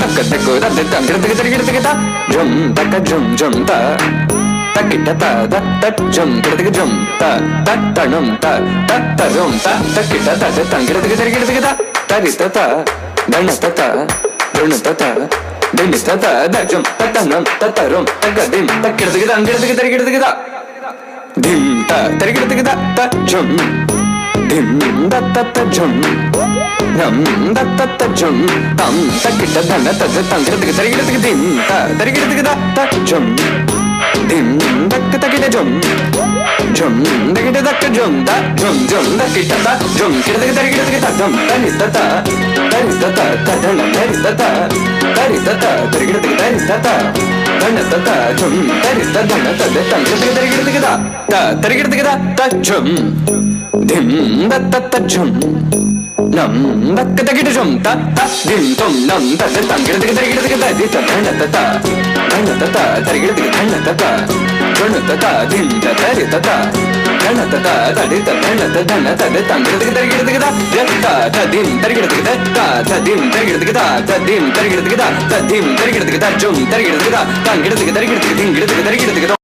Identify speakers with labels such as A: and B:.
A: தக்க தக்கு தத்து தங்கிறதுக்கு தருகிறதுக்கு தா ஜும் தக்க ஜும் ஜும் த தக்கிட்ட த தத் ஜும் கிடதுக்கு ஜும் த தத்தனும் த தத்தரும் த தக்கிட்ட தத்து தங்கிறதுக்கு தருகிறதுக்கு தா தரி தத்த தன தத்த துணு தத்த தினி தத்த தஜும் தத்தனும் தத்தரும் தக்கதிம் தக்கிறதுக்கு தங்கிறதுக்கு தருகிறதுக்கு தா திம் த தருகிறதுக்கு தா த ஜும் dim da ta ta jum nam da ta ta jum tam takita dana ta ta ngiruduk tarigiruduk dim ta tarigiruduk da ta jum dim dak takita jum jum dakita dak jum da jum jum dakita da jum kiruduk tarigiruduk ta jum tani ta ta ta dana tari ta ta tarigiruduk tari ta ta dana ta ta jum tari ta dana ta ta ngiruduk tarigiruduk da ta tarigiruduk da ta jum dim da ta ta jum nam dak takita jum ta ta dim tum nam ta ta tangiruduk tarigiruduk da di ta dana ta ta tarigiruduk dana ta ta dana ta ta dim ta tari ta ta dana ta ta tari ta dana ta dana ta de tangiruduk tarigiruduk da ta ta dim tarigiruduk da ta dim tarigiruduk da ta dim tarigiruduk da ta dim tarigiruduk da jum tarigiruduk da tangiruduk tarigiruduk dingiruduk tarigiruduk